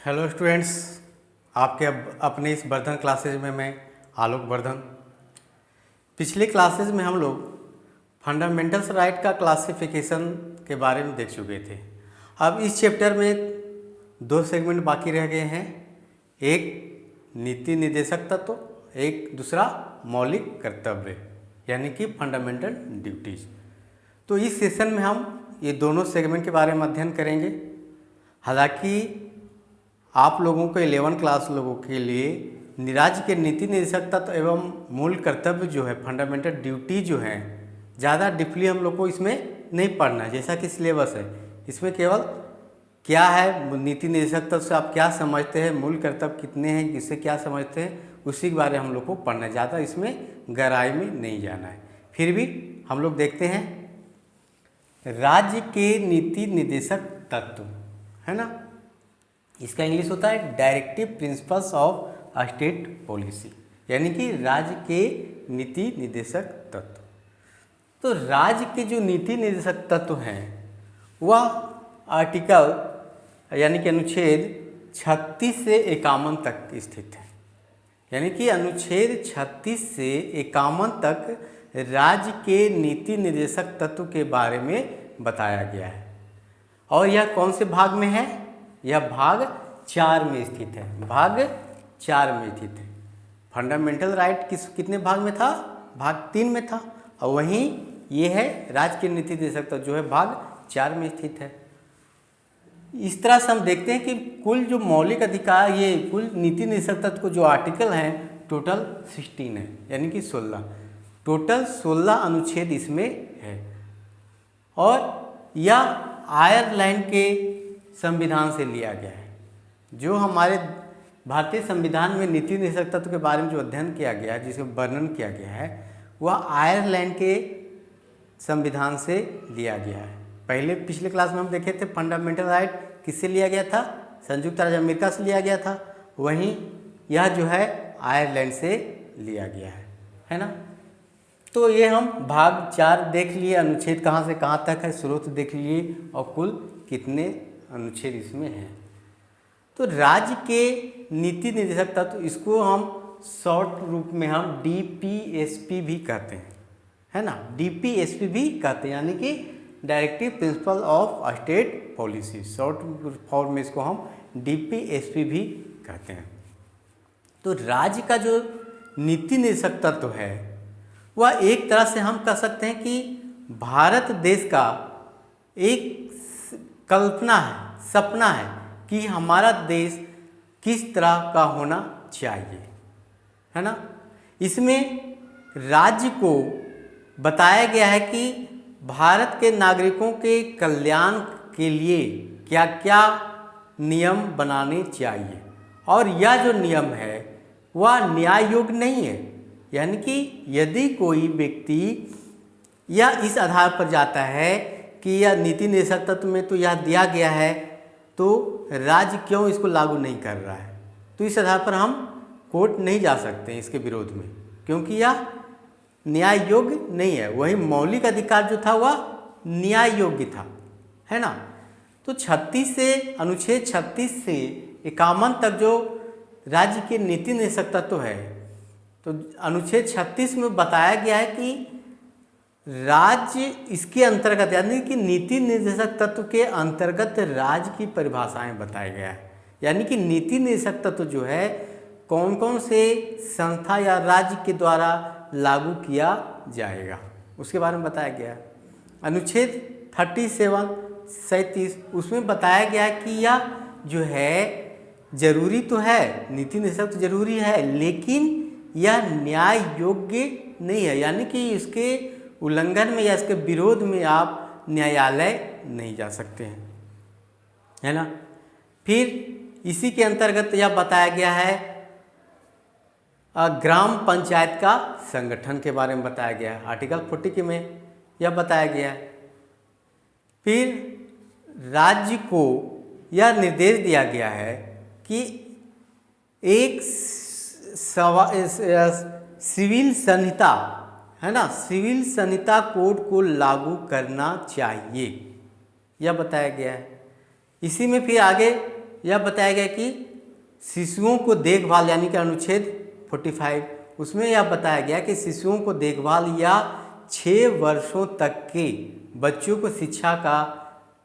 Hello students, आपके अपने इस वर्धन क्लासेज में मैं आलोक वर्धन। पिछले क्लासेज में हम लोग फंडामेंटल्स राइट का क्लासिफिकेशन के बारे में देख चुके थे। अब इस चैप्टर में दो सेगमेंट बाकी रह गए हैं, एक नीति निर्देशक तत्व, एक दूसरा मौलिक कर्तव्य यानी कि फंडामेंटल ड्यूटीज। तो इस सेशन में हम ये दोनों सेगमेंट के बारे में अध्ययन करेंगे। हालांकि आप लोगों को 11 क्लास लोगों के लिए राज्य के नीति निर्देशक तत्व एवं मूल कर्तव्य जो है फंडामेंटल ड्यूटी जो है ज़्यादा डीपली हम लोग को इसमें नहीं पढ़ना है, जैसा कि सिलेबस है। इसमें केवल क्या है नीति निर्देशक तत्व से आप क्या समझते हैं, मूल कर्तव्य कितने हैं, किससे क्या समझते हैं, उसी के बारे में हम लोग को पढ़ना है। ज़्यादा इसमें गहराई में नहीं जाना है। फिर भी हम लोग देखते हैं राज्य के नीति निर्देशक तत्व, है ना। इसका इंग्लिश होता है directive principles of state policy, यानी कि राज्य के नीति निर्देशक तत्व। तो राज्य के जो नीति निर्देशक तत्व हैं वह आर्टिकल यानी कि अनुच्छेद 36 से 51 तक स्थित है। यानी कि अनुच्छेद 36 से 51 तक राज्य के नीति निर्देशक तत्व के बारे में बताया गया है। और यह कौन से भाग में है? यह भाग 4 में स्थित है। भाग 4 में स्थित है। फंडामेंटल राइट कितने भाग में था? भाग 3 में था। और वहीं ये है राज्य के नीति निर्देशक तत्व जो है भाग 4 में स्थित है। इस तरह से हम देखते हैं कि कुल जो मौलिक अधिकार, ये कुल नीति निर्देशक तत्व को जो आर्टिकल हैं टोटल 16 है, यानी कि 16 टोटल 16 अनुच्छेद इसमें है। और यह आयरलैंड के संविधान से लिया गया है। जो हमारे भारतीय संविधान में नीति निर्देशक तत्व के बारे में जो अध्ययन किया गया है, जिसका वर्णन किया गया है, वह आयरलैंड के संविधान से लिया गया है। पहले पिछले क्लास में हम देखे थे फंडामेंटल राइट किससे लिया गया था? संयुक्त राज्य अमेरिका से लिया गया था। वहीं यह जो है आयरलैंड से लिया गया है ना। तो ये हम भाग 4 देख लिए, अनुच्छेद कहाँ से कहाँ तक है, स्रोत देख लिए और कुल कितने अनुच्छेद इसमें हैं। तो राज्य के नीति निर्देशक तत्व, इसको हम शॉर्ट रूप में हम डीपीएसपी भी कहते हैं, है ना। डीपीएसपी भी कहते हैं, यानी कि directive principle of state policy. Short form में इसको हम डीपीएसपी भी कहते हैं। तो राज्य का जो नीति निर्देशक तत्व है वह एक तरह से हम कह सकते हैं कि भारत देश का एक कल्पना है, सपना है कि हमारा देश किस तरह का होना चाहिए, है ना। इसमें राज्य को बताया गया है कि भारत के नागरिकों के कल्याण के लिए क्या क्या नियम बनाने चाहिए। और यह जो नियम है वह न्याय योग्य नहीं है, यानी कि यदि कोई व्यक्ति यह इस आधार पर जाता है कि यह नीति निर्देशक तत्व में तो यह दिया गया है, तो राज्य क्यों इसको लागू नहीं कर रहा है, तो इस आधार पर हम कोर्ट नहीं जा सकते हैं इसके विरोध में, क्योंकि यह न्याय योग्य नहीं है। वही मौलिक अधिकार जो था वह न्याय योग्य था, है ना। तो 36 से अनुच्छेद 36 से 51 तक जो राज्य के नीति निर्देशक तत्व है, तो अनुच्छेद 36 में बताया गया है कि राज्य इसके अंतर्गत, यानी कि नीति निर्देशक तत्व के अंतर्गत राज्य की परिभाषाएं बताया गया है। यानी कि नीति निर्देशक तत्व जो है कौन कौन से संस्था या राज्य के द्वारा लागू किया जाएगा उसके बारे में बताया गया है। अनुच्छेद 37 उसमें बताया गया है कि यह जो है जरूरी तो है, नीति निर्देशक तो जरूरी है, लेकिन यह न्याय योग्य नहीं है, यानी कि इसके उल्लंघन में या इसके विरोध में आप न्यायालय नहीं जा सकते हैं, है ना। फिर इसी के अंतर्गत यह बताया गया है ग्राम पंचायत का संगठन के बारे में बताया गया है। आर्टिकल 40 में यह बताया गया है। फिर राज्य को यह निर्देश दिया गया है कि एक सिविल संहिता, है ना, सिविल संहिता कोड को लागू करना चाहिए, यह बताया गया है। इसी में फिर आगे यह बताया गया कि शिशुओं को देखभाल, यानी कि अनुच्छेद 45, उसमें यह बताया गया कि शिशुओं को देखभाल या 6 वर्षों तक के बच्चों को शिक्षा का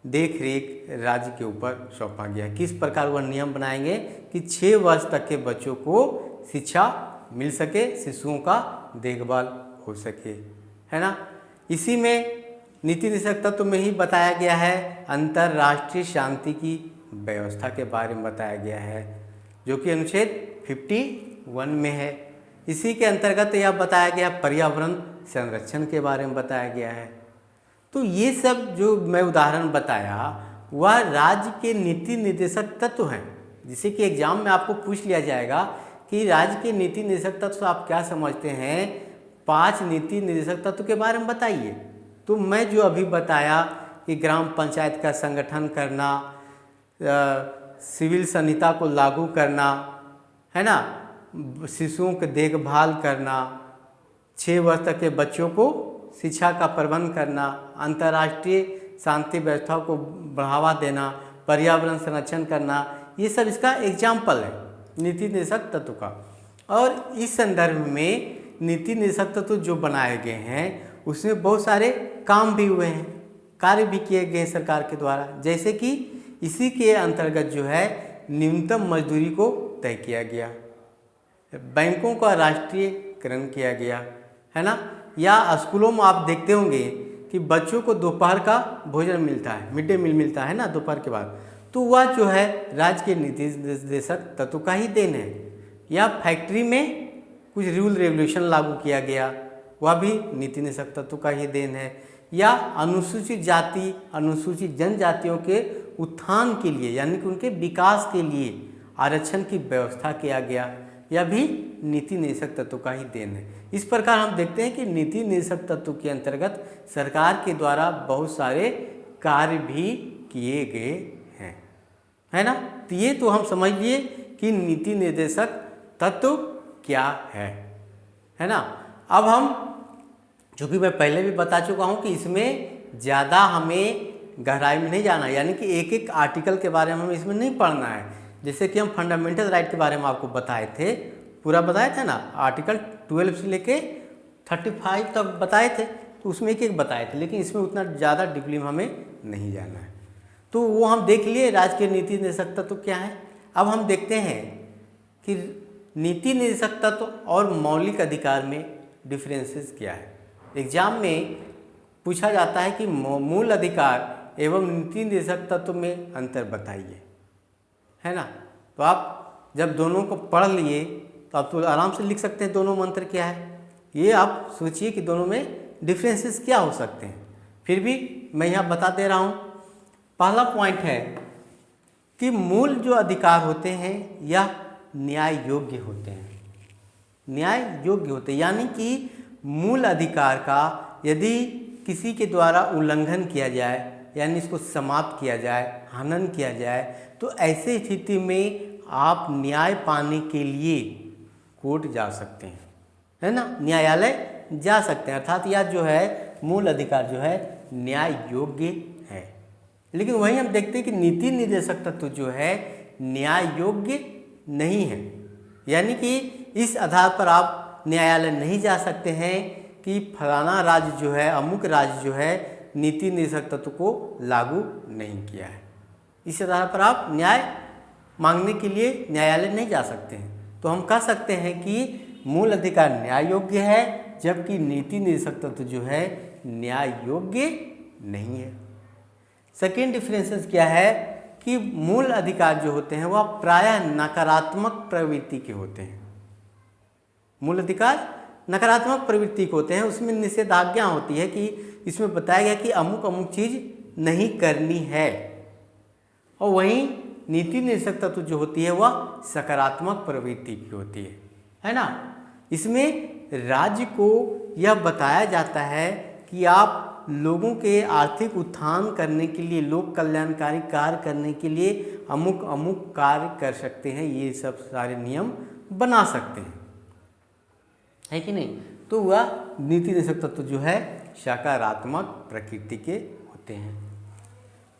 देख रेख राज्य के ऊपर सौंपा गया। किस प्रकार वह नियम बनाएंगे कि 6 वर्ष तक के बच्चों को शिक्षा मिल सके, शिशुओं का देखभाल हो सके, है ना। इसी में नीति निर्देशक तत्व में ही बताया गया है अंतर्राष्ट्रीय शांति की व्यवस्था के बारे में बताया गया है, जो कि अनुच्छेद 51 में है। इसी के अंतर्गत यह बताया गया पर्यावरण संरक्षण के बारे में बताया गया है। तो ये सब जो मैं उदाहरण बताया वह राज्य के नीति निर्देशक तत्व हैं, जिसे कि एग्जाम में आपको पूछ लिया जाएगा कि राज्य के नीति निर्देशक तत्व आप क्या समझते हैं, 5 नीति निर्देशक तत्व के बारे में बताइए। तो मैं जो अभी बताया कि ग्राम पंचायत का संगठन करना, सिविल संहिता को लागू करना, है ना, शिशुओं की देखभाल करना, 6 वर्ष तक के बच्चों को शिक्षा का प्रबंध करना, अंतर्राष्ट्रीय शांति व्यवस्था को बढ़ावा देना, पर्यावरण संरक्षण करना, ये सब इसका एग्जाम्पल है नीति निर्देशक तत्व का। और इस संदर्भ में नीति निर्देशक तत्व जो बनाए गए हैं उसमें बहुत सारे काम भी हुए हैं, कार्य भी किए गए सरकार के द्वारा। जैसे कि इसी के अंतर्गत जो है न्यूनतम मजदूरी को तय किया गया, बैंकों का राष्ट्रीयकरण किया गया, है ना, या स्कूलों में आप देखते होंगे कि बच्चों को दोपहर का भोजन मिलता है, मिड डे मील मिलता है ना दोपहर के बाद, तो वह जो है राज्य के नीति निर्देशक तत्व का ही देन है। या फैक्ट्री में कुछ रूल रेगुलेशन लागू किया गया, वह भी नीति निर्देशक तत्व का ही देन है। या अनुसूचित जाति अनुसूचित जनजातियों के उत्थान के लिए, यानी कि उनके विकास के लिए आरक्षण की व्यवस्था किया गया, यह भी नीति निर्देशक तत्व का ही देन है। इस प्रकार हम देखते हैं कि नीति निर्देशक तत्व के अंतर्गत सरकार के द्वारा बहुत सारे कार्य भी किए गए हैं, है ना। तो ये तो हम समझ लिए कि नीति निर्देशक तत्व क्या है ना। अब हम, जो कि मैं पहले भी बता चुका हूँ कि इसमें ज़्यादा हमें गहराई में नहीं जाना, यानी कि एक एक आर्टिकल के बारे में हमें इसमें नहीं पढ़ना है। जैसे कि हम फंडामेंटल राइट के बारे में आपको बताए थे, पूरा बताया था ना, आर्टिकल 12 से लेके 35 तक बताए थे, तो उसमें एक एक बताए थे, लेकिन इसमें उतना ज़्यादा डीपली में हमें नहीं जाना है। तो वो हम देख लिए राज्य के नीति निर्देशक तत्व क्या है। अब हम देखते हैं कि नीति निर्देशक तत्व और मौलिक अधिकार में डिफरेंसेस क्या है। एग्जाम में पूछा जाता है कि मूल अधिकार एवं नीति निर्देशक तत्व में अंतर बताइए, है ना। तो आप जब दोनों को पढ़ लिए तो आप तो आराम से लिख सकते हैं दोनों में अंतर क्या है। ये आप सोचिए कि दोनों में डिफरेंसेस क्या हो सकते हैं। फिर भी मैं यहाँ बता दे रहा हूँ। पहला पॉइंट है कि मूल जो अधिकार होते हैं यह न्याय योग्य होते हैं, न्याय योग्य होते हैं, यानी कि मूल अधिकार का यदि किसी के द्वारा उल्लंघन किया जाए, यानी इसको समाप्त किया जाए, हनन किया जाए, तो ऐसे स्थिति में आप न्याय पाने के लिए कोर्ट जा सकते हैं, है ना, न्यायालय जा सकते हैं। अर्थात यह जो है मूल अधिकार जो है न्याय योग्य है। लेकिन वहीं हम देखते हैं कि नीति निर्देशक तत्व जो है न्याय योग्य नहीं है, यानी कि इस आधार पर आप न्यायालय नहीं जा सकते हैं कि फलाना राज्य जो है, अमुक राज्य जो है नीति निर्देशक तत्व को लागू नहीं किया है। इस आधार पर आप न्याय मांगने के लिए न्यायालय नहीं जा सकते हैं। तो हम कह सकते हैं कि मूल अधिकार न्याय योग्य है, जबकि नीति निर्देशक तत्व जो है न्याय योग्य नहीं है। सेकेंड डिफरेंसेस क्या है कि मूल अधिकार जो होते हैं वह प्रायः नकारात्मक प्रवृत्ति के होते हैं। मूल अधिकार नकारात्मक प्रवृत्ति के होते हैं, उसमें निषेधाज्ञा होती है कि इसमें बताया गया कि अमुक अमुक चीज़ नहीं करनी है। और वहीं नीति निर्देशक तत्व जो होती है वह सकारात्मक प्रवृत्ति की होती है ना। इसमें राज्य को यह बताया जाता है कि आप लोगों के आर्थिक उत्थान करने के लिए, लोक कल्याणकारी कार्य करने के लिए अमुक अमुक कार्य कर सकते हैं, ये सब सारे नियम बना सकते हैं, है कि नहीं। तो वह नीति निर्देशक तत्व जो है सकारात्मक प्रकृति के होते हैं।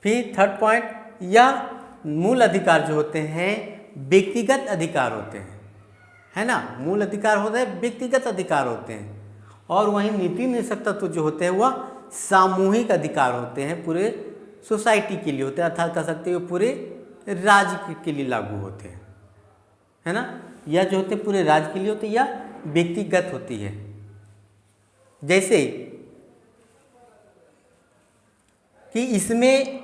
फिर थर्ड पॉइंट, यह मूल अधिकार जो होते हैं व्यक्तिगत अधिकार होते हैं, है ना। मूल अधिकार होते हैं व्यक्तिगत अधिकार होते हैं, और वहीं नीति निर्देशक तत्व जो होते हैं वह सामूहिक अधिकार होते हैं, पूरे सोसाइटी के लिए होते हैं, अर्थात कह सकते हो पूरे राज्य के लिए लागू होते हैं, है ना। या जो होते पूरे राज्य के लिए होते हैं या व्यक्तिगत होती है। जैसे कि इसमें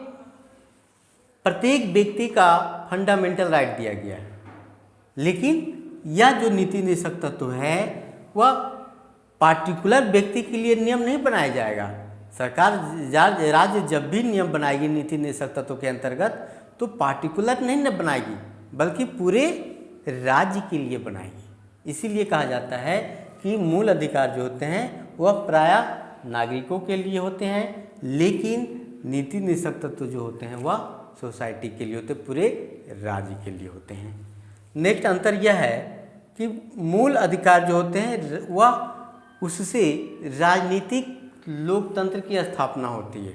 प्रत्येक व्यक्ति का फंडामेंटल राइट दिया गया है, लेकिन यह जो नीति निर्देशक तत्व है वह पार्टिकुलर व्यक्ति के लिए नियम नहीं बनाया जाएगा। सरकार राज्य जब भी नियम बनाएगी नीति निर्देशक तत्व के अंतर्गत तो पार्टिकुलर नहीं न बनाएगी, बल्कि पूरे राज्य के लिए बनाएगी। इसीलिए कहा जाता है कि मूल अधिकार जो होते हैं वह प्रायः नागरिकों के लिए होते हैं, लेकिन नीति निर्देशक तत्व जो होते हैं वह सोसाइटी के लिए होते हैं, पूरे राज्य के लिए होते हैं। नेक्स्ट अंतर यह है कि मूल अधिकार जो होते हैं वह उससे राजनीतिक लोकतंत्र की स्थापना होती है,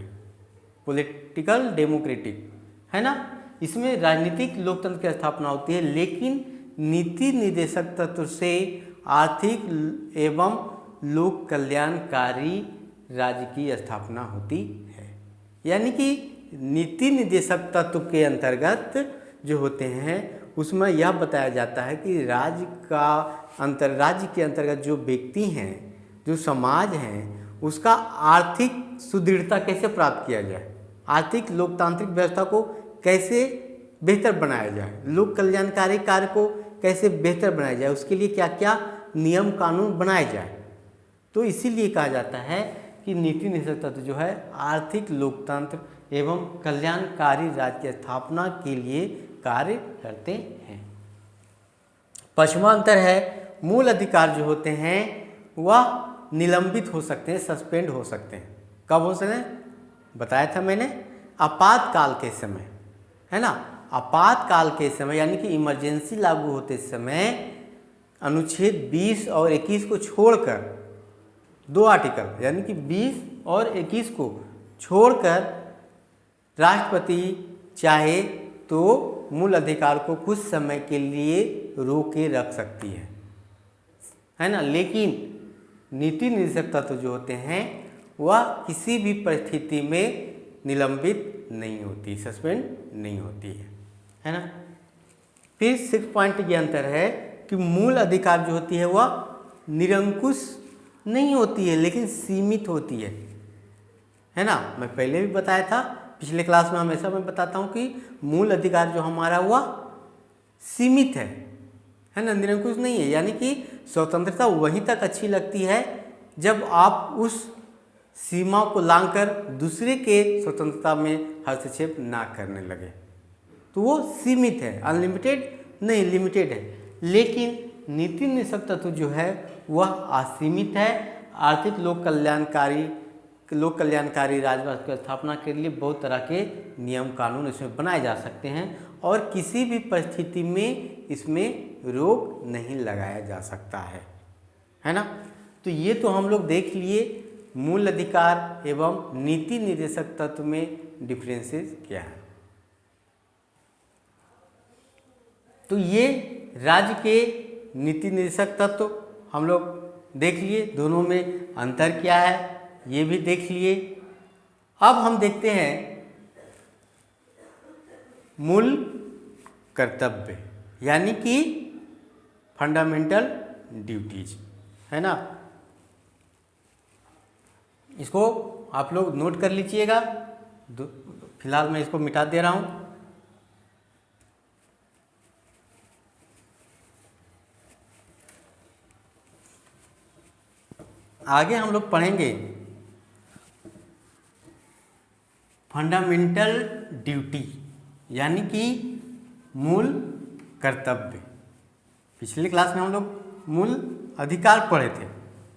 पॉलिटिकल डेमोक्रेटिक, है ना। इसमें राजनीतिक लोकतंत्र की स्थापना होती है, लेकिन नीति निर्देशक तत्व से आर्थिक एवं लोक कल्याणकारी राज्य की स्थापना होती है। यानी कि नीति निर्देशक तत्व के अंतर्गत जो होते हैं उसमें यह बताया जाता है कि राज्य के अंतर्गत जो व्यक्ति हैं, जो समाज हैं, उसका आर्थिक सुदृढ़ता कैसे प्राप्त किया जाए, आर्थिक लोकतांत्रिक व्यवस्था को कैसे बेहतर बनाया जाए, लोक कल्याणकारी कार्य को कैसे बेहतर बनाया जाए, उसके लिए क्या क्या नियम कानून बनाए जाए। तो इसीलिए कहा जाता है कि नीति निर्देशक तत्व जो है आर्थिक लोकतंत्र एवं कल्याणकारी राज्य की स्थापना के लिए कार्य करते हैं। पश्चिमा अंतर है, मूल अधिकार जो होते हैं वह निलंबित हो सकते हैं, सस्पेंड हो सकते हैं। कब हो सकते हैं बताया था मैंने, आपातकाल के समय, है ना। आपातकाल के समय यानी कि इमरजेंसी लागू होते समय अनुच्छेद 20 और 21 को छोड़कर, दो आर्टिकल यानी कि 20 और 21 को छोड़कर राष्ट्रपति चाहे तो मूल अधिकार को कुछ समय के लिए रोक के रख सकती है ना। लेकिन नीति निर्देशक तत्व जो होते हैं वह किसी भी परिस्थिति में निलंबित नहीं होती, सस्पेंड नहीं होती है ना। फिर 6 पॉइंट ये अंतर है कि मूल अधिकार जो होती है वह निरंकुश नहीं होती है, लेकिन सीमित होती है ना। मैं पहले भी बताया था, पिछले क्लास में हमेशा मैं बताता हूँ कि मूल अधिकार जो हमारा वह सीमित है ना, निरंकुश नहीं है। यानी कि स्वतंत्रता वहीं तक अच्छी लगती है जब आप उस सीमा को लांघकर दूसरे के स्वतंत्रता में हस्तक्षेप ना करने लगे, तो वो सीमित है, अनलिमिटेड नहीं, लिमिटेड है। लेकिन नीति निर्देशक तत्व जो है वह असीमित है। आर्थिक लोक कल्याणकारी राजव्यवस्था की स्थापना के लिए बहुत तरह के नियम कानून इसमें बनाए जा सकते हैं और किसी भी परिस्थिति में इसमें रोक नहीं लगाया जा सकता है ना। तो ये तो हम लोग देख लिए मूल अधिकार एवं नीति निर्देशक तत्व में डिफरेंसेस क्या है। तो ये राज्य के नीति निर्देशक तत्व हम लोग देख लिए, दोनों में अंतर क्या है ये भी देख लिए। अब हम देखते हैं मूल कर्तव्य यानी कि फंडामेंटल ड्यूटीज, है ना। इसको आप लोग नोट कर लीजिएगा, फिलहाल मैं इसको मिटा दे रहा हूं। आगे हम लोग पढ़ेंगे फंडामेंटल ड्यूटी यानी कि मूल कर्तव्य। पिछले क्लास में हम लोग मूल अधिकार पढ़े थे,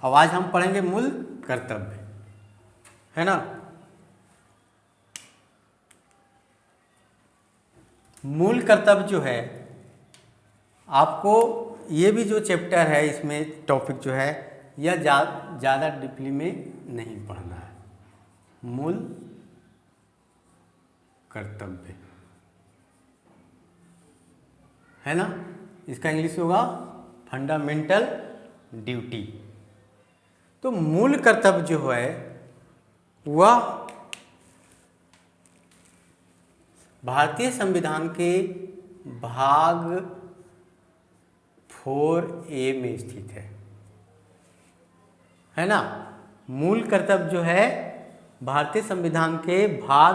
अब आज हम पढ़ेंगे मूल कर्तव्य, है ना। मूल कर्तव्य जो है, आपको ये भी जो चैप्टर है इसमें टॉपिक जो है यह ज़्यादा डीपली में नहीं पढ़ना है। मूल कर्तव्य है ना, इसका इंग्लिश होगा फंडामेंटल ड्यूटी। तो मूल कर्तव्य जो है वह भारतीय संविधान के भाग 4A में स्थित है ना। मूल कर्तव्य जो है भारतीय संविधान के भाग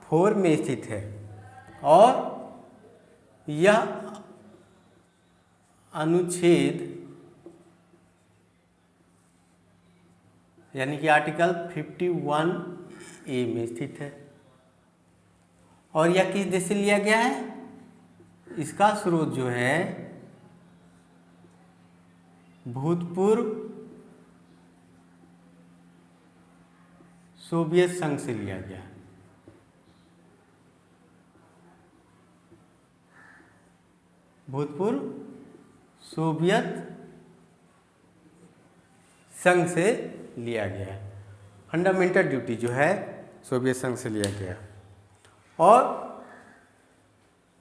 4 में स्थित है और यह अनुच्छेद यानी कि आर्टिकल 51A में स्थित है। और यह किस देश से लिया गया है? इसका स्रोत जो है भूतपूर्व सोवियत संघ से लिया गया है। भूतपूर्व सोवियत संघ से लिया गया है। फंडामेंटल ड्यूटी जो है सोवियत संघ से लिया गया और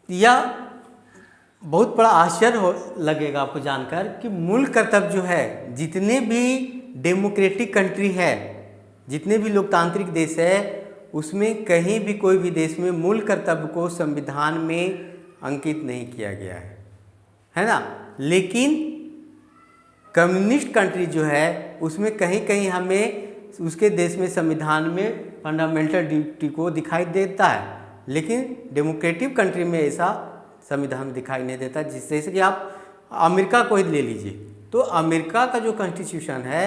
यह बहुत बड़ा आश्चर्य लगेगा आपको जानकर कि मूल कर्तव्य जो है जितने भी डेमोक्रेटिक कंट्री है, जितने भी लोकतांत्रिक देश है, उसमें कहीं भी कोई भी देश में मूल कर्तव्य को संविधान में अंकित नहीं किया गया है ना। लेकिन कम्युनिस्ट कंट्री जो है उसमें कहीं कहीं हमें उसके देश में संविधान में फंडामेंटल ड्यूटी को दिखाई देता है, लेकिन डेमोक्रेटिक कंट्री में ऐसा संविधान दिखाई नहीं देता। जैसे कि आप अमेरिका को ही ले लीजिए, तो अमेरिका का जो कॉन्स्टिट्यूशन है,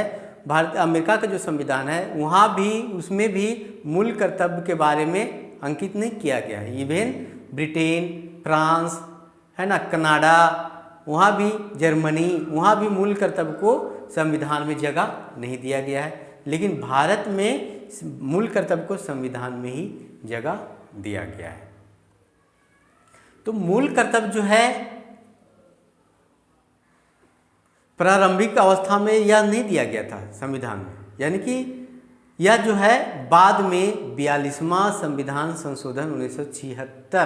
अमेरिका का जो संविधान है, वहाँ भी उसमें भी मूल कर्तव्य के बारे में अंकित नहीं किया गया है। इवन ब्रिटेन, फ्रांस है ना, कनाडा, वहाँ भी जर्मनी, वहाँ भी मूल कर्तव्य को संविधान में जगह नहीं दिया गया है। लेकिन भारत में मूल कर्तव्य को संविधान में ही जगह दिया गया है। तो मूल कर्तव्य जो है प्रारंभिक अवस्था में यह नहीं दिया गया था संविधान में, यानी कि यह जो है बाद में 42वां संविधान संशोधन 1976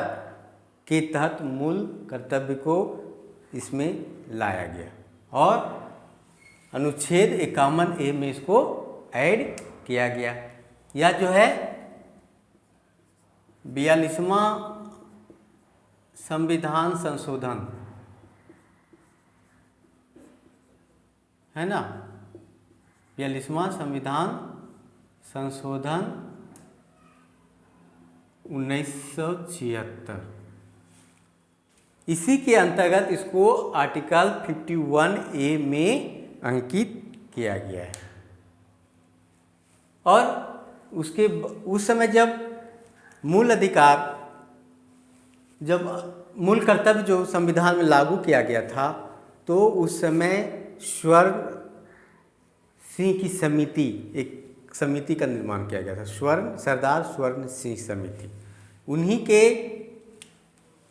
के तहत मूल कर्तव्य को इसमें लाया गया और अनुच्छेद 51A में इसको ऐड किया गया। यह जो है 42वां संविधान संशोधन है ना, 42वां संविधान संशोधन 1976, इसी के अंतर्गत इसको आर्टिकल 51A में अंकित किया गया है। और उसके उस समय जब मूल अधिकार, जब मूल कर्तव्य जो संविधान में लागू किया गया था, तो उस समय स्वर्ण सिंह की समिति, एक समिति का निर्माण किया गया था, सरदार स्वर्ण सिंह समिति। उन्हीं के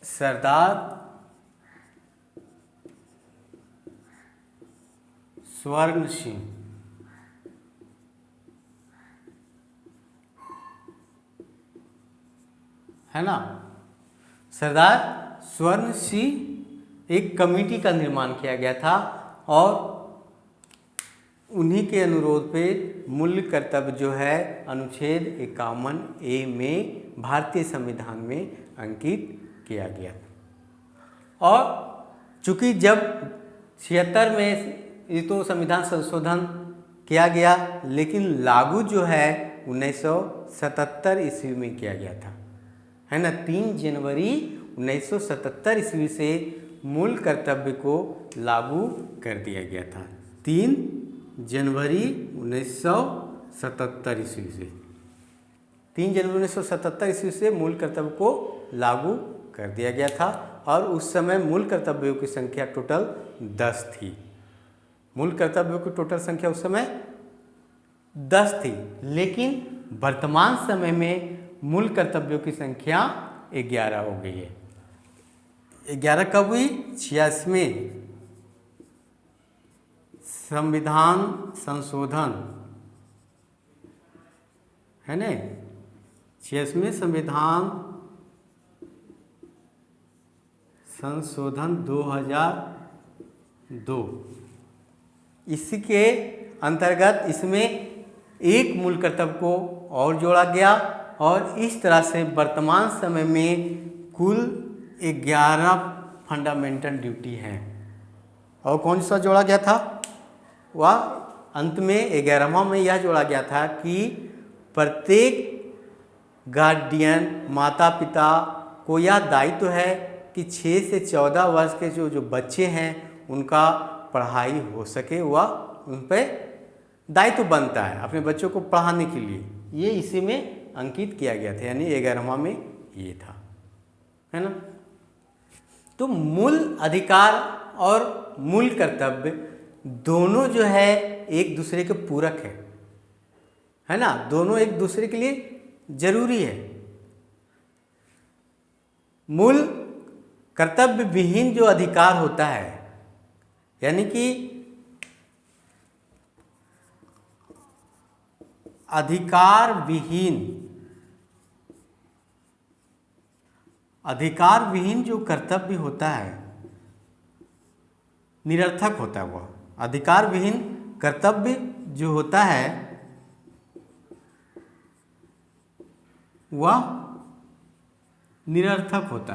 सरदार स्वर्ण सिंह है ना, सरदार स्वर्ण सिंह एक कमेटी का निर्माण किया गया था और उन्हीं के अनुरोध पे मूल कर्तव्य जो है अनुच्छेद 51A में भारतीय संविधान में अंकित किया गया। और चूंकि जब 76 में ये तो संविधान संशोधन किया गया, लेकिन लागू जो है 1977 ईस्वी में किया गया था, है ना। 3 जनवरी 1977 ईस्वी से मूल कर्तव्य को लागू कर दिया गया था। 3 जनवरी 1977 ईस्वी से 3 जनवरी 1977 ईस्वी से मूल कर्तव्य को लागू कर दिया गया था। और उस समय मूल कर्तव्यों की संख्या टोटल 10 थी। मूल कर्तव्यों की टोटल संख्या उस समय 10 थी, लेकिन वर्तमान समय में मूल कर्तव्यों की संख्या 11 हो गई है। 11 कब हुई? 86वें संविधान संशोधन है ना, 86वें संविधान संशोधन 2002, इसके अंतर्गत इसमें एक मूल कर्तव्य को और जोड़ा गया और इस तरह से वर्तमान समय में कुल 11 फंडामेंटल ड्यूटी हैं। और कौन सा जोड़ा गया था? वह अंत में 11वां में यह जोड़ा गया था कि प्रत्येक गार्डियन माता पिता को यह दायित्व है कि 6 से 14 वर्ष के जो बच्चे हैं उनका पढ़ाई हो सके, वह उन पर दायित्व बनता है अपने बच्चों को पढ़ाने के लिए। ये इसी में अंकित किया गया था, यानी 11वां में ये था, है ना। तो मूल अधिकार और मूल कर्तव्य दोनों जो है एक दूसरे के पूरक है ना, दोनों एक दूसरे के लिए जरूरी है। मूल कर्तव्य विहीन जो अधिकार होता है, यानी कि अधिकार विहीन जो कर्तव्य होता है निरर्थक होता है। वह अधिकार विहीन कर्तव्य जो होता है वह निरर्थक होता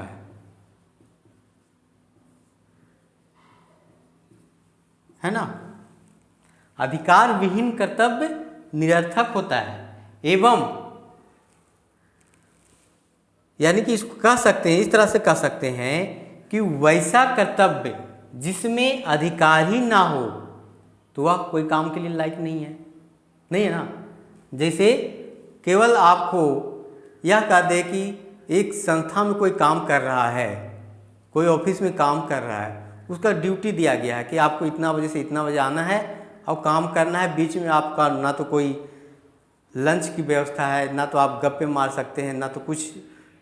है ना। अधिकार विहीन कर्तव्य निरर्थक होता है एवं, यानी कि इसको कह सकते हैं, इस तरह से कह सकते हैं कि वैसा कर्तव्य जिसमें अधिकार ही ना हो तो वह कोई काम के लिए लायक नहीं है ना। जैसे केवल आपको यह कह दे कि एक संस्था में कोई काम कर रहा है, कोई ऑफिस में काम कर रहा है, उसका ड्यूटी दिया गया है कि आपको इतना बजे से इतना बजे आना है और काम करना है। बीच में आपका ना तो कोई लंच की व्यवस्था है, ना तो आप गप्पे मार सकते हैं, ना तो कुछ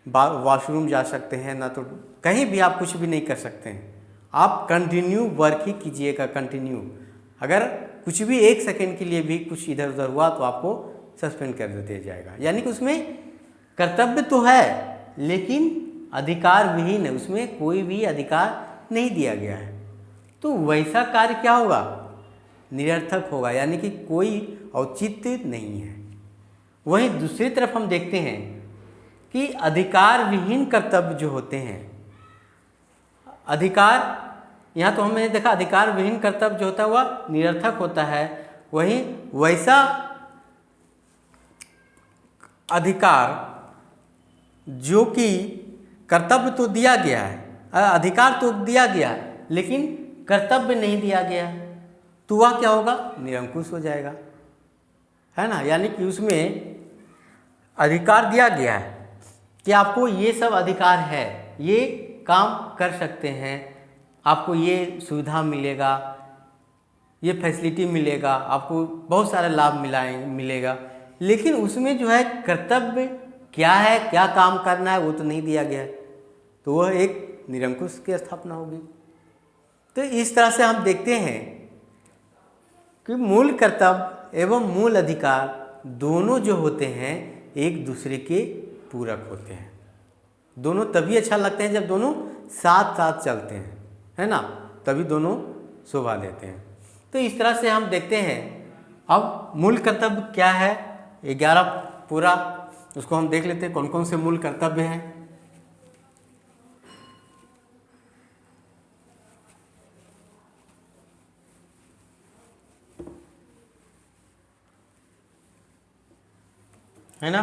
वॉशरूम जा सकते हैं, ना तो कहीं भी आप कुछ भी नहीं कर सकते हैं। आप कंटिन्यू वर्क ही कीजिएगा, कंटिन्यू। अगर कुछ भी 1 सेकेंड के लिए भी कुछ इधर उधर हुआ तो आपको सस्पेंड कर दिया जाएगा। यानी कि उसमें कर्तव्य तो है लेकिन अधिकार विहीन है, उसमें कोई भी अधिकार नहीं दिया गया है। तो वैसा कार्य क्या होगा? निरर्थक होगा, यानी कि कोई औचित्य नहीं है। वहीं दूसरी तरफ हम देखते हैं कि अधिकार विहीन कर्तव्य जो होते हैं, अधिकार, यहाँ तो हमने देखा अधिकार विहीन कर्तव्य जो होता है वह निरर्थक होता है। वहीं वैसा अधिकार जो कि कर्तव्य तो दिया गया है, अधिकार तो दिया गया है लेकिन कर्तव्य नहीं दिया गया, तो वह क्या होगा? निरंकुश हो जाएगा, है ना। यानी कि उसमें अधिकार दिया गया है कि आपको ये सब अधिकार है, ये काम कर सकते हैं, आपको ये सुविधा मिलेगा, ये फैसिलिटी मिलेगा, आपको बहुत सारे लाभ मिलेगा, लेकिन उसमें जो है कर्तव्य क्या है, क्या काम करना है वो तो नहीं दिया गया है, तो वह एक निरंकुश की स्थापना होगी। तो इस तरह से हम देखते हैं कि मूल कर्तव्य एवं मूल अधिकार दोनों जो होते हैं एक दूसरे के पूरक होते हैं। दोनों तभी अच्छा लगते हैं जब दोनों साथ साथ चलते हैं, है ना, तभी दोनों शोभा देते हैं। तो इस तरह से हम देखते हैं। अब मूल कर्तव्य क्या है, 11 पूरा उसको हम देख लेते हैं कौन कौन से मूल कर्तव्य हैं। है ना,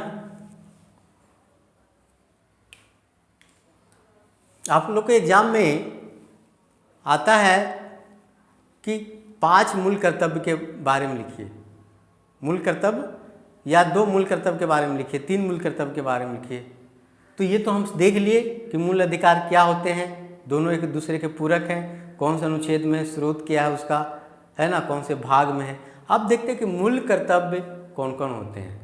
आप लोग के एग्जाम में आता है कि 5 मूल कर्तव्य के बारे में लिखिए। मूल कर्तव्य या 2 मूल कर्तव्य के बारे में लिखिए, 3 मूल कर्तव्य के बारे में लिखिए। तो ये तो हम देख लिए कि मूल अधिकार क्या होते हैं, दोनों एक दूसरे के पूरक हैं, कौन से अनुच्छेद में स्रोत क्या है उसका, है ना, कौन से भाग में है। अब देखते हैं कि मूल कर्तव्य कौन कौन होते हैं।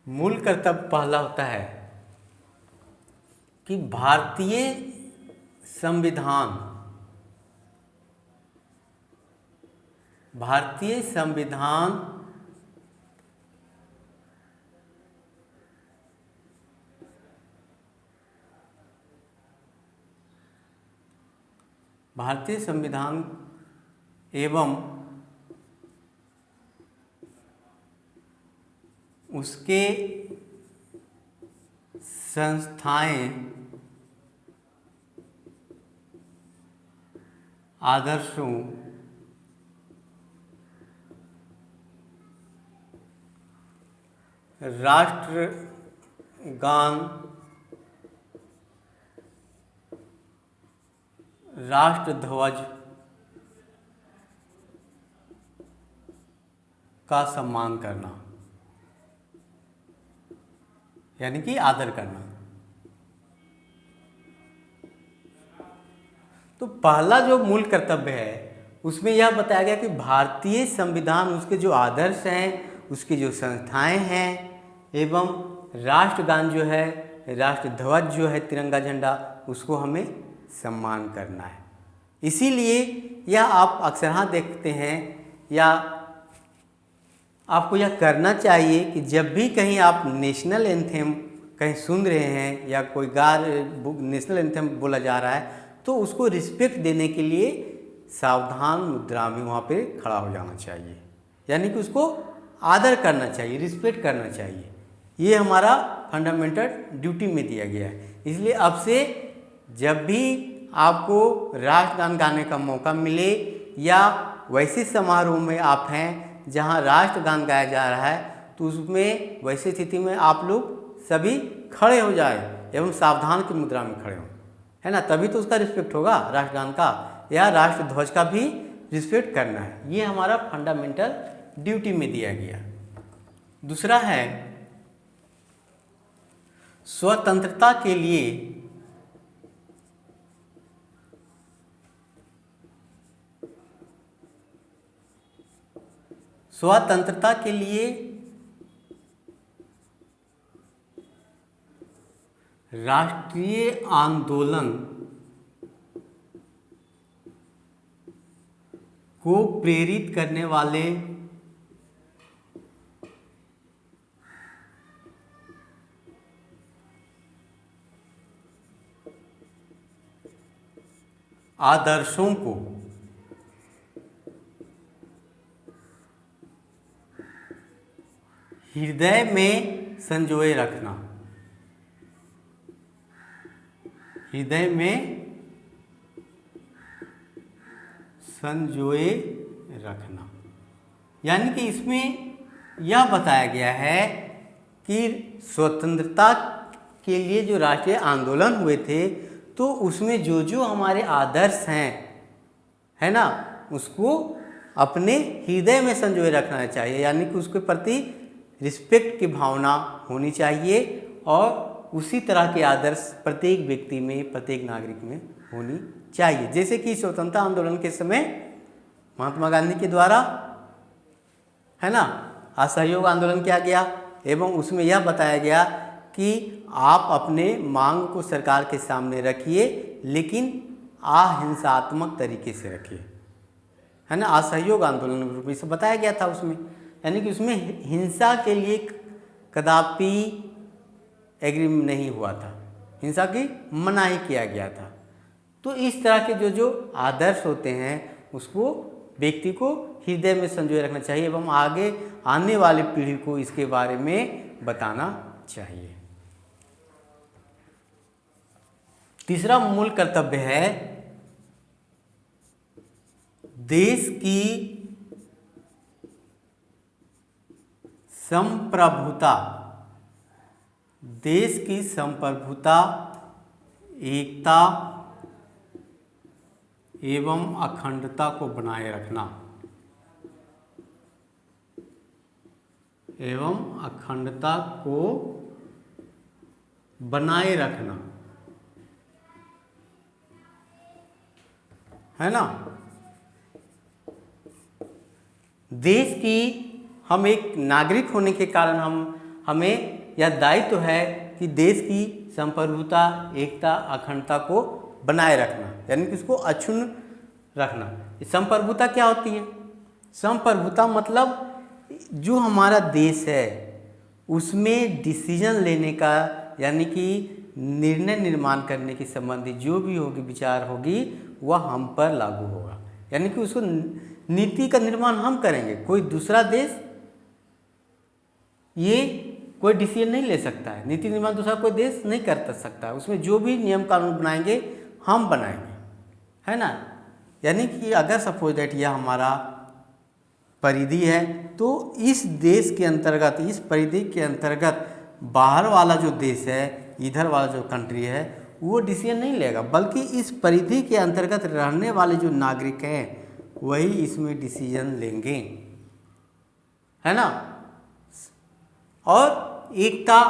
मूल कर्तव्य पहला होता है कि भारतीय संविधान भारतीय संविधान एवं उसके संस्थाएं, आदर्शों, राष्ट्रगान, राष्ट्रध्वज का सम्मान करना, यानी कि आदर करना। तो पहला जो मूल कर्तव्य है उसमें यह बताया गया कि भारतीय संविधान, उसके जो आदर्श हैं, उसकी जो संस्थाएं हैं, एवं राष्ट्रगान जो है, राष्ट्रध्वज जो है, तिरंगा झंडा, उसको हमें सम्मान करना है। इसीलिए यह आप अक्सर देखते हैं, या आपको यह करना चाहिए कि जब भी कहीं आप नेशनल एंथेम कहीं सुन रहे हैं या कोई नेशनल एंथेम बोला जा रहा है, तो उसको रिस्पेक्ट देने के लिए सावधान मुद्रा में वहाँ पे खड़ा हो जाना चाहिए, यानी कि उसको आदर करना चाहिए, रिस्पेक्ट करना चाहिए। ये हमारा फंडामेंटल ड्यूटी में दिया गया है। इसलिए अब से जब भी आपको राष्ट्रगान गाने का मौका मिले, या वैसे समारोह में आप हैं जहाँ राष्ट्रगान गाया जा रहा है, तो उसमें वैसी स्थिति में आप लोग सभी खड़े हो जाए एवं सावधान की मुद्रा में खड़े हों, है ना। तभी तो उसका रिस्पेक्ट होगा, राष्ट्रगान का या राष्ट्रध्वज का भी रिस्पेक्ट करना है। ये हमारा फंडामेंटल ड्यूटी में दिया गया। दूसरा है स्वतंत्रता के लिए राष्ट्रीय आंदोलन को प्रेरित करने वाले आदर्शों को हृदय में संजोए रखना, हृदय में संजोए रखना। यानी कि इसमें यह बताया गया है कि स्वतंत्रता के लिए जो राष्ट्रीय आंदोलन हुए थे, तो उसमें जो जो हमारे आदर्श हैं, है ना, उसको अपने हृदय में संजोए रखना चाहिए। यानी कि उसके प्रति रिस्पेक्ट की भावना होनी चाहिए, और उसी तरह के आदर्श प्रत्येक व्यक्ति में, प्रत्येक नागरिक में होनी चाहिए। जैसे कि स्वतंत्रता आंदोलन के समय महात्मा गांधी के द्वारा, है ना, असहयोग आंदोलन किया गया, एवं उसमें यह बताया गया कि आप अपने मांग को सरकार के सामने रखिए, लेकिन अहिंसात्मक तरीके से रखिए, है ना। असहयोग आंदोलन के रूप में बताया गया था उसमें, यानी कि उसमें हिंसा के लिए कदापि एग्रीमेंट नहीं हुआ था, हिंसा की मनाही किया गया था। तो इस तरह के जो जो आदर्श होते हैं, उसको व्यक्ति को हृदय में संजोए रखना चाहिए, एवं आगे आने वाली पीढ़ी को इसके बारे में बताना चाहिए। तीसरा मूल कर्तव्य है देश की संप्रभुता, देश की संप्रभुता, एकता एवं अखंडता को बनाए रखना, एवं अखंडता को बनाए रखना, है ना। देश की हम एक नागरिक होने के कारण हमें यह दायित्व है कि देश की संप्रभुता, एकता, अखंडता को बनाए रखना, यानी कि उसको अक्षुण्ण रखना। संप्रभुता क्या होती है? संप्रभुता मतलब जो हमारा देश है उसमें डिसीजन लेने का, यानी कि निर्णय निर्माण करने के संबंधी जो भी होगी, विचार होगी, वह हम पर लागू होगा। यानी कि उसको नीति का निर्माण हम करेंगे, कोई दूसरा देश ये कोई डिसीजन नहीं ले सकता है। नीति निर्माण दूसरा कोई देश नहीं कर सकता है। उसमें जो भी नियम कानून बनाएंगे हम बनाएंगे, है ना। यानी कि अगर सपोज दैट यह हमारा परिधि है तो इस देश के अंतर्गत, इस परिधि के अंतर्गत बाहर वाला जो देश है, इधर वाला जो कंट्री है, वो डिसीजन नहीं लेगा, बल्कि इस परिधि के अंतर्गत रहने वाले जो नागरिक हैं वही इसमें डिसीजन लेंगे, है ना। और एकता,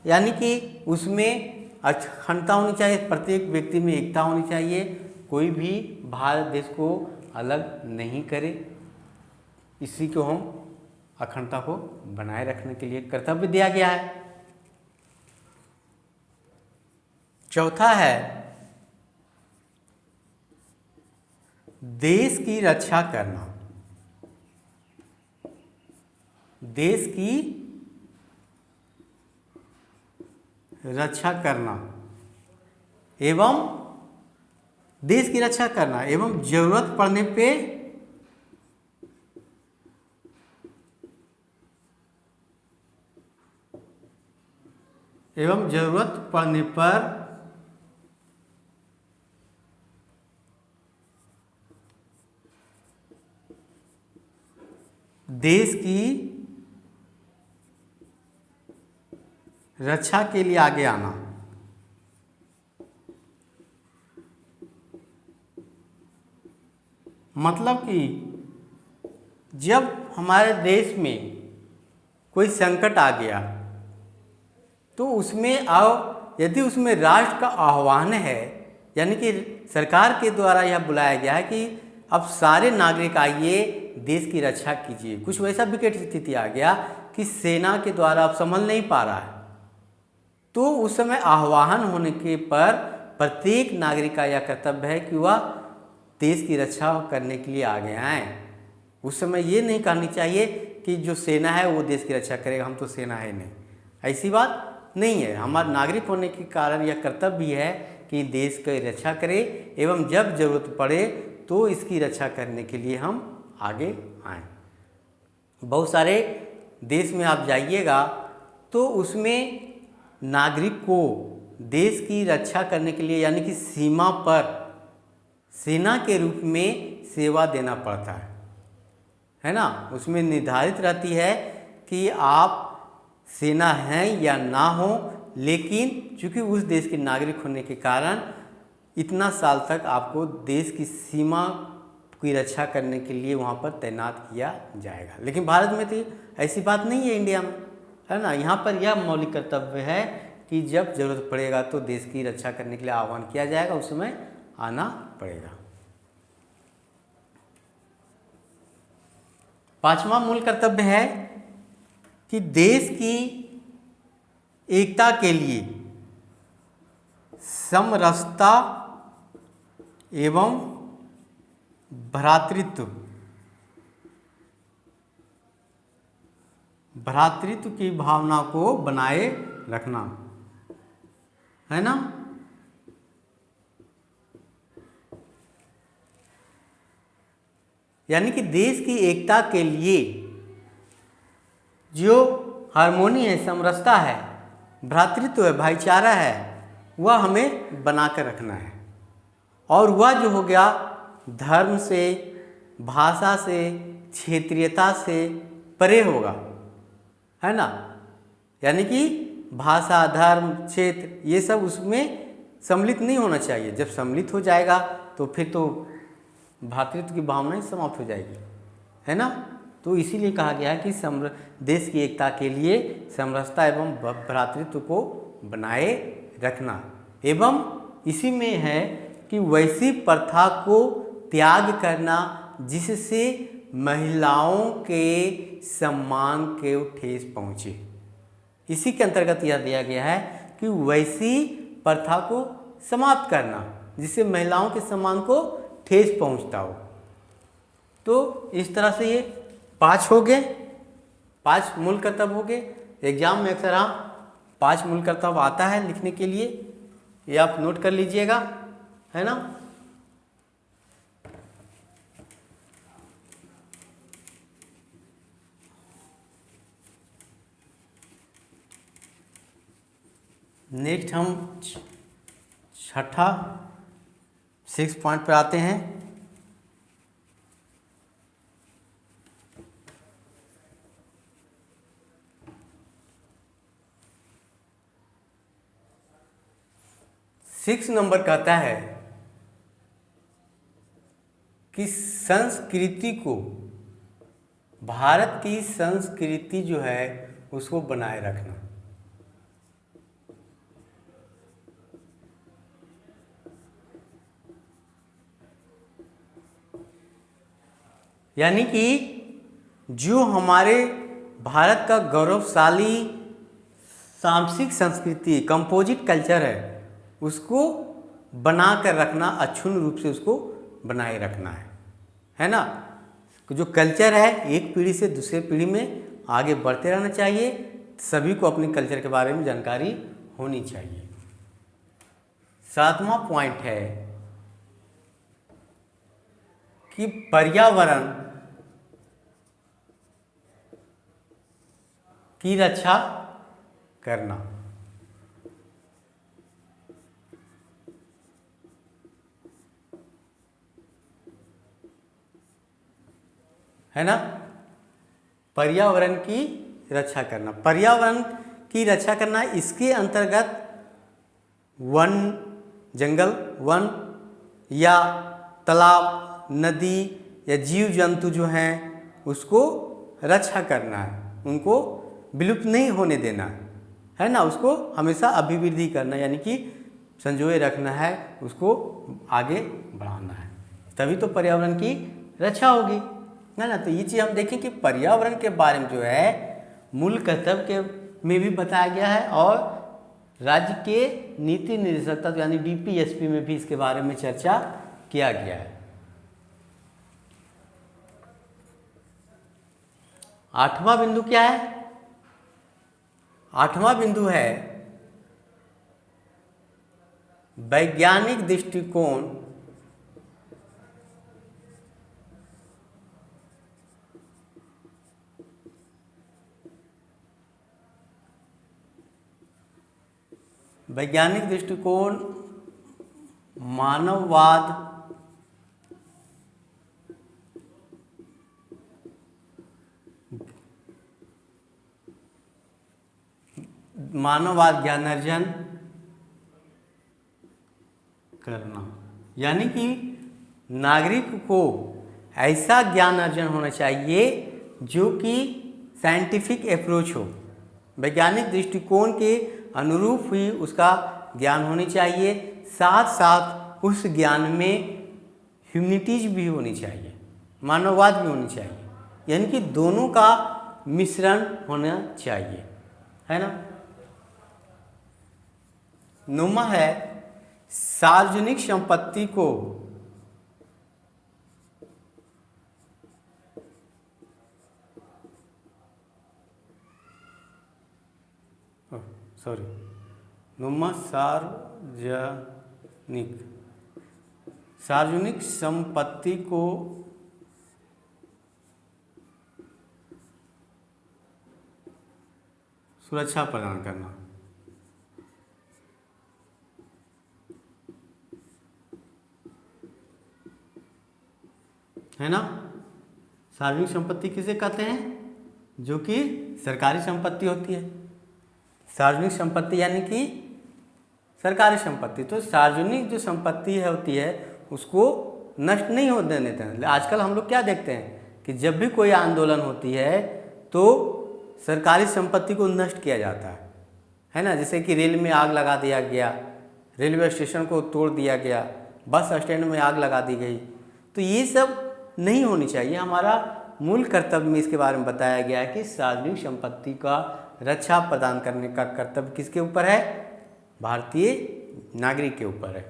यानी कि उसमें अखंडता होनी चाहिए, प्रत्येक व्यक्ति में एकता होनी चाहिए, कोई भी भारत देश को अलग नहीं करे। इसी को हम अखंडता को बनाए रखने के लिए कर्तव्य दिया गया है। चौथा है देश की रक्षा करना। देश की रक्षा करना एवं देश की रक्षा करना एवं जरूरत पड़ने पे पर देश की रक्षा के लिए आगे आना। मतलब कि जब हमारे देश में कोई संकट आ गया तो उसमें यदि उसमें राष्ट्र का आह्वान है, यानी कि सरकार के द्वारा यह बुलाया गया है कि अब सारे नागरिक आइए देश की रक्षा कीजिए। कुछ वैसा विकट स्थिति आ गया कि सेना के द्वारा अब संभल नहीं पा रहा है, तो उस समय आह्वान होने के पर प्रत्येक नागरिक का यह कर्तव्य है कि वह देश की रक्षा करने के लिए आगे आएँ। उस समय ये नहीं कहनी चाहिए कि जो सेना है वो देश की रक्षा करेगा, हम तो सेना है नहीं, ऐसी बात नहीं है। हमारा नागरिक होने के कारण यह कर्तव्य भी है कि देश की रक्षा करे एवं जब जरूरत पड़े तो इसकी रक्षा करने के लिए हम आगे आएँ। बहुत सारे देश में आप जाइएगा तो उसमें नागरिक को देश की रक्षा करने के लिए, यानी कि सीमा पर सेना के रूप में सेवा देना पड़ता है ना। उसमें निर्धारित रहती है कि आप सेना हैं या ना हो, लेकिन चूंकि उस देश के नागरिक होने के कारण इतना साल तक आपको देश की सीमा की रक्षा करने के लिए वहाँ पर तैनात किया जाएगा। लेकिन भारत में तो ऐसी बात नहीं है, इंडिया में, है ना। यहाँ पर यह मौलिक कर्तव्य है कि जब जरूरत पड़ेगा तो देश की रक्षा करने के लिए आह्वान किया जाएगा, उस समय आना पड़ेगा। पांचवा मूल कर्तव्य है कि देश की एकता के लिए समरसता एवं भ्रातृत्व की भावना को बनाए रखना, है ना। यानी कि देश की एकता के लिए जो हार्मोनी है, समरसता है, भ्रातृत्व है, भाईचारा है, वह हमें बनाकर रखना है। और वह जो हो गया धर्म से, भाषा से, क्षेत्रीयता से परे होगा, है ना। यानी कि भाषा, धर्म, क्षेत्र ये सब उसमें सम्मिलित नहीं होना चाहिए। जब सम्मिलित हो जाएगा तो फिर तो भ्रातृत्व की भावना ही समाप्त हो जाएगी, है ना। तो इसीलिए कहा गया है कि देश की एकता के लिए समरसता एवं भ्रातृत्व को बनाए रखना। एवं इसी में है कि वैसी प्रथा को त्याग करना जिससे महिलाओं के सम्मान के ठेस पहुँचे। इसी के अंतर्गत यह दिया गया है कि वैसी प्रथा को समाप्त करना जिससे महिलाओं के सम्मान को ठेस पहुँचता हो। तो इस तरह से ये 5 हो गए, 5 मूल कर्तव्य हो गए। एग्जाम में अक्सर 5 मूल कर्तव्य आता है लिखने के लिए, ये आप नोट कर लीजिएगा, है ना। नेक्स्ट हम छठा 6 पॉइंट पर आते हैं। सिक्स नंबर कहता है कि संस्कृति को, भारत की संस्कृति जो है उसको बनाए रखना। यानी कि जो हमारे भारत का गौरवशाली सांस्कृतिक संस्कृति, कंपोजिट कल्चर है, उसको बना कर रखना, अक्षुण्ण रूप से उसको बनाए रखना है ना। जो कल्चर है एक पीढ़ी से दूसरे पीढ़ी में आगे बढ़ते रहना चाहिए। सभी को अपने कल्चर के बारे में जानकारी होनी चाहिए। सातवां पॉइंट है कि पर्यावरण की रक्षा करना। है ना, पर्यावरण की रक्षा करना। पर्यावरण की रक्षा करना, इसके अंतर्गत वन, जंगल, वन या तालाब, नदी या जीव जंतु जो हैं उसको रक्षा करना है, उनको विलुप्त नहीं होने देना है ना, उसको हमेशा अभिवृद्धि करना, यानी कि संजोए रखना है, उसको आगे बढ़ाना है, तभी तो पर्यावरण की रक्षा होगी, है ना। तो ये चीज़ हम देखें कि पर्यावरण के बारे में जो है मूल कर्तव्य के में भी बताया गया है और राज्य के नीति निर्देशकता यानी डीपीएसपी में भी इसके बारे में चर्चा किया गया है। आठवां बिंदु क्या है? आठवां बिंदु है वैज्ञानिक दृष्टिकोण मानववाद ज्ञानार्जन करना, यानी कि नागरिक को ऐसा ज्ञान अर्जन होना चाहिए जो कि साइंटिफिक अप्रोच हो, वैज्ञानिक दृष्टिकोण के अनुरूप ही उसका ज्ञान होनी चाहिए। साथ साथ उस ज्ञान में ह्यूमैनिटीज भी होनी चाहिए, मानववाद भी होनी चाहिए, यानी कि दोनों का मिश्रण होना चाहिए, है ना। नौवां है सार्वजनिक संपत्ति को सार्वजनिक संपत्ति को सुरक्षा प्रदान करना, है ना। सार्वजनिक संपत्ति किसे कहते हैं? जो कि सरकारी संपत्ति होती है। सार्वजनिक संपत्ति यानी कि सरकारी संपत्ति। तो सार्वजनिक जो संपत्ति है होती है उसको नष्ट नहीं होने देते हैं। आजकल हम लोग क्या देखते हैं कि जब भी कोई आंदोलन होती है तो सरकारी संपत्ति को नष्ट किया जाता है ना। जैसे कि रेल में आग लगा दिया गया, रेलवे स्टेशन को तोड़ दिया गया, बस स्टैंड में आग लगा दी गई। तो ये सब नहीं होनी चाहिए। हमारा मूल कर्तव्य में इसके बारे में बताया गया है कि सार्वजनिक संपत्ति का रक्षा प्रदान करने का कर्तव्य किसके ऊपर है? भारतीय नागरिक के ऊपर है।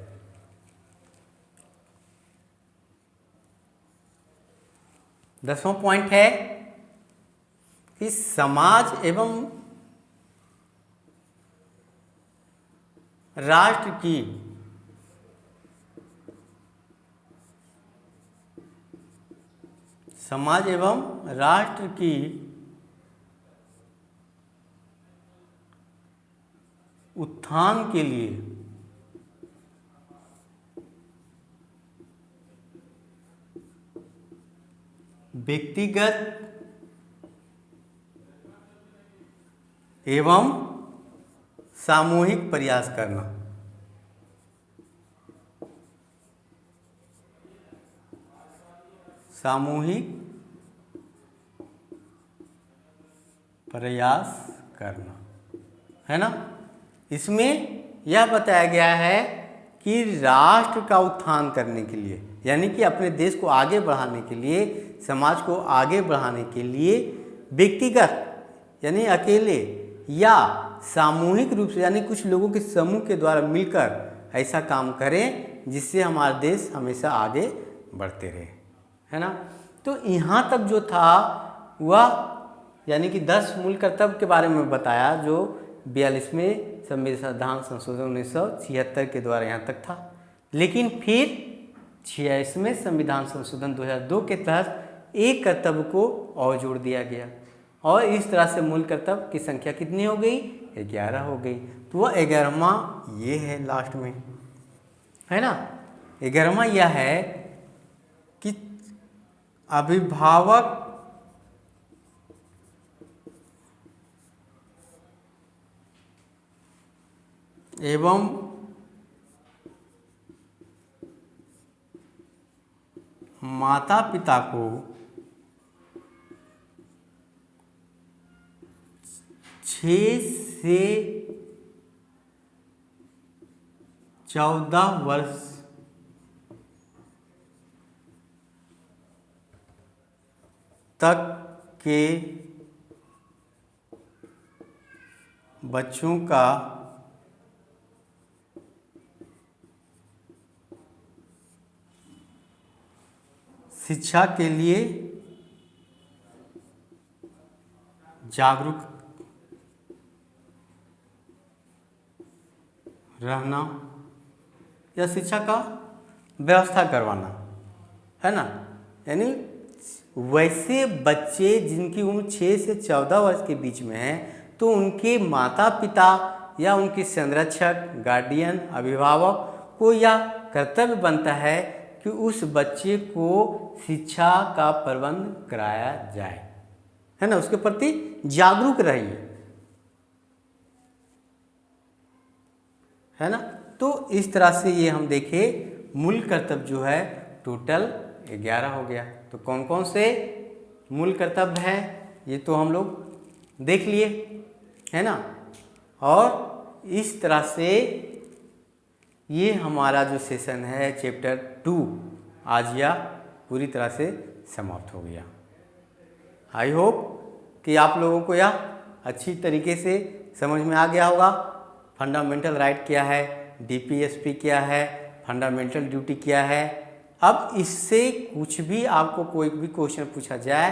दसवां पॉइंट है कि समाज एवं राष्ट्र की उत्थान के लिए व्यक्तिगत एवं सामूहिक प्रयास करना। सामूहिक प्रयास करना, है ना। इसमें यह बताया गया है कि राष्ट्र का उत्थान करने के लिए, यानी कि अपने देश को आगे बढ़ाने के लिए, समाज को आगे बढ़ाने के लिए व्यक्तिगत यानी अकेले या सामूहिक रूप से यानी कुछ लोगों के समूह के द्वारा मिलकर ऐसा काम करें जिससे हमारा देश हमेशा आगे बढ़ते रहे, है ना। तो यहाँ तक जो था वह यानी कि 10 मूल कर्तव्य के बारे में बताया जो 42वें संविधान संशोधन 1976 के द्वारा यहाँ तक था। लेकिन फिर 86वें संविधान संशोधन 2002 के तहत एक कर्तव्य को और जोड़ दिया गया और इस तरह से मूल कर्तव्य की संख्या कितनी हो गई? 11 हो गई। तो वह 11वां ये है लास्ट में, है ना। 11वां यह है कि अभिभावक एवं माता पिता को 6 से 14 वर्ष तक के बच्चों का शिक्षा के लिए जागरूक रहना या शिक्षा का व्यवस्था करवाना, है ना। यानी वैसे बच्चे जिनकी उम्र 6 से 14 वर्ष के बीच में है तो उनके माता पिता या उनके संरक्षक गार्डियन अभिभावक को यह कर्तव्य बनता है कि उस बच्चे को शिक्षा का प्रबंध कराया जाए, है ना। उसके प्रति जागरूक रहिए, है ना। तो इस तरह से ये हम देखें मूल कर्तव्य जो है टोटल 11 हो गया। तो कौन कौन से मूल कर्तव्य हैं ये तो हम लोग देख लिए, है ना। और इस तरह से ये हमारा जो सेशन है चैप्टर 2 आज यह पूरी तरह से समाप्त हो गया। आई होप कि आप लोगों को यह अच्छी तरीके से समझ में आ गया होगा। फंडामेंटल राइट क्या है, डीपीएसपी क्या है, फंडामेंटल ड्यूटी क्या है। अब इससे कुछ भी आपको कोई भी क्वेश्चन पूछा जाए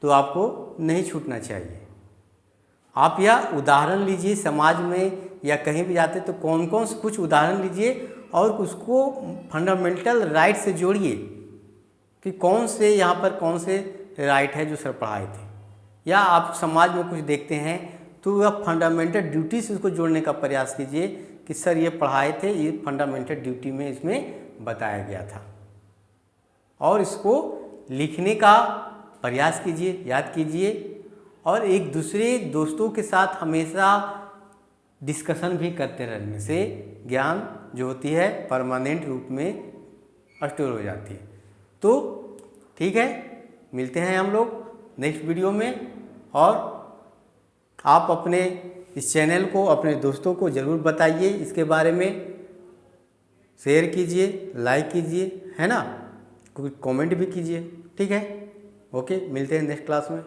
तो आपको नहीं छूटना चाहिए। आप यह उदाहरण लीजिए, समाज में या कहीं भी जाते तो कौन कौन से कुछ उदाहरण लीजिए और उसको फंडामेंटल राइट से जोड़िए कि कौन से यहाँ पर कौन से राइट है जो सर पढ़ाए थे। या आप समाज में कुछ देखते हैं तो वह फंडामेंटल ड्यूटी से उसको जोड़ने का प्रयास कीजिए कि सर ये पढ़ाए थे, ये फंडामेंटल ड्यूटी में इसमें बताया गया था। और इसको लिखने का प्रयास कीजिए, याद कीजिए और एक दूसरे दोस्तों के साथ हमेशा डिस्कशन भी करते रहने से ज्ञान जो होती है परमानेंट रूप में स्टोर हो जाती है। तो ठीक है, मिलते हैं हम लोग नेक्स्ट वीडियो में। और आप अपने इस चैनल को अपने दोस्तों को ज़रूर बताइए, इसके बारे में शेयर कीजिए, लाइक कीजिए, है ना, कोई कमेंट भी कीजिए। ठीक है, ओके, मिलते हैं नेक्स्ट क्लास में।